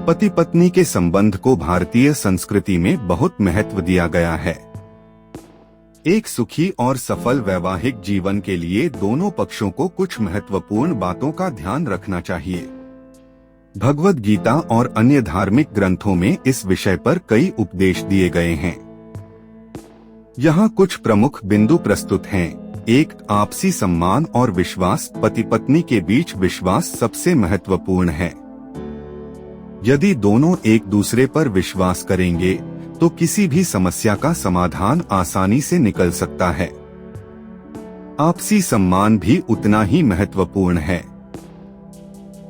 पति पत्नी के संबंध को भारतीय संस्कृति में बहुत महत्व दिया गया है। एक सुखी और सफल वैवाहिक जीवन के लिए दोनों पक्षों को कुछ महत्वपूर्ण बातों का ध्यान रखना चाहिए। भगवद गीता और अन्य धार्मिक ग्रंथों में इस विषय पर कई उपदेश दिए गए हैं। यहाँ कुछ प्रमुख बिंदु प्रस्तुत हैं। 1. आपसी सम्मान और विश्वास। पति पत्नी के बीच विश्वास सबसे महत्वपूर्ण है। यदि दोनों एक दूसरे पर विश्वास करेंगे तो किसी भी समस्या का समाधान आसानी से निकल सकता है। आपसी सम्मान भी उतना ही महत्वपूर्ण है।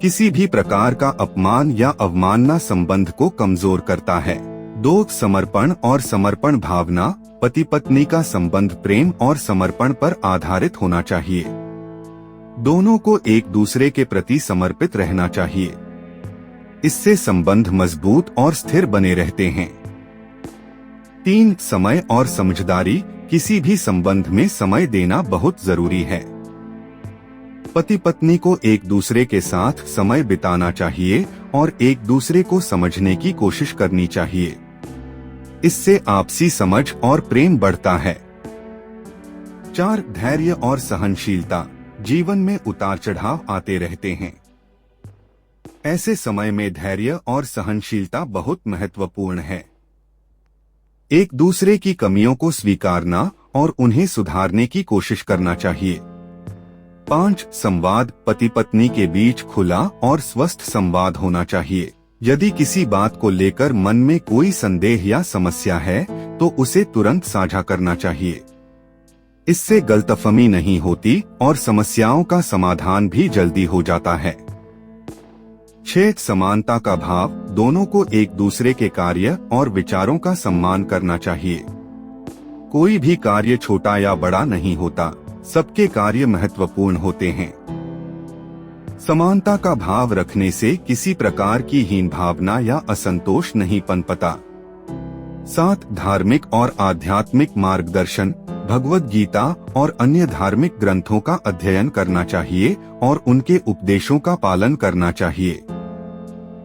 किसी भी प्रकार का अपमान या अवमानना संबंध को कमजोर करता है। 2. समर्पण और समर्पण भावना। पति पत्नी का संबंध प्रेम और समर्पण पर आधारित होना चाहिए। दोनों को एक दूसरे के प्रति समर्पित रहना चाहिए। इससे संबंध मजबूत और स्थिर बने रहते हैं। 3. समय और समझदारी। किसी भी संबंध में समय देना बहुत जरूरी है। पति पत्नी को एक दूसरे के साथ समय बिताना चाहिए और एक दूसरे को समझने की कोशिश करनी चाहिए। इससे आपसी समझ और प्रेम बढ़ता है। 4. धैर्य और सहनशीलता। जीवन में उतार चढ़ाव आते रहते हैं। ऐसे समय में धैर्य और सहनशीलता बहुत महत्वपूर्ण है। एक दूसरे की कमियों को स्वीकारना और उन्हें सुधारने की कोशिश करना चाहिए। 5. संवाद। पति पत्नी के बीच खुला और स्वस्थ संवाद होना चाहिए। यदि किसी बात को लेकर मन में कोई संदेह या समस्या है तो उसे तुरंत साझा करना चाहिए। इससे गलतफहमी नहीं होती और समस्याओं का समाधान भी जल्दी हो जाता है। 6. समानता का भाव। दोनों को एक दूसरे के कार्य और विचारों का सम्मान करना चाहिए। कोई भी कार्य छोटा या बड़ा नहीं होता, सबके कार्य महत्वपूर्ण होते हैं। समानता का भाव रखने से किसी प्रकार की हीन भावना या असंतोष नहीं पनपता। 7. धार्मिक और आध्यात्मिक मार्गदर्शन। भगवद गीता और अन्य धार्मिक ग्रंथों का अध्ययन करना चाहिए और उनके उपदेशों का पालन करना चाहिए।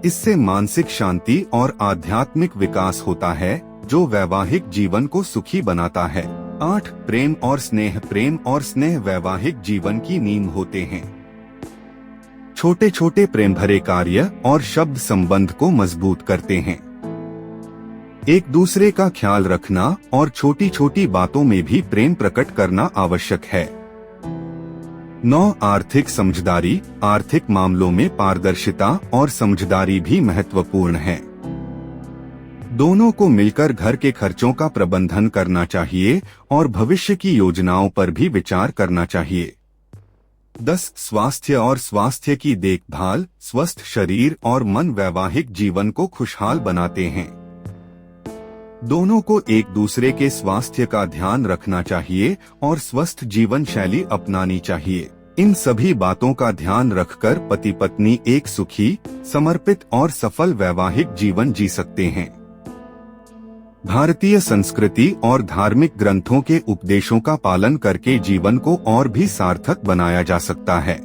इससे मानसिक शांति और आध्यात्मिक विकास होता है जो वैवाहिक जीवन को सुखी बनाता है। 8. प्रेम और स्नेह। प्रेम और स्नेह वैवाहिक जीवन की नींव होते हैं। छोटे छोटे प्रेम भरे कार्य और शब्द संबंध को मजबूत करते हैं। एक दूसरे का ख्याल रखना और छोटी छोटी बातों में भी प्रेम प्रकट करना आवश्यक है। 9. आर्थिक समझदारी। आर्थिक मामलों में पारदर्शिता और समझदारी भी महत्वपूर्ण है। दोनों को मिलकर घर के खर्चों का प्रबंधन करना चाहिए और भविष्य की योजनाओं पर भी विचार करना चाहिए। 10. स्वास्थ्य और स्वास्थ्य की देखभाल। स्वस्थ शरीर और मन वैवाहिक जीवन को खुशहाल बनाते हैं। दोनों को एक दूसरे के स्वास्थ्य का ध्यान रखना चाहिए और स्वस्थ जीवन शैली अपनानी चाहिए। इन सभी बातों का ध्यान रखकर पति पत्नी एक सुखी, समर्पित और सफल वैवाहिक जीवन जी सकते हैं। भारतीय संस्कृति और धार्मिक ग्रंथों के उपदेशों का पालन करके जीवन को और भी सार्थक बनाया जा सकता है।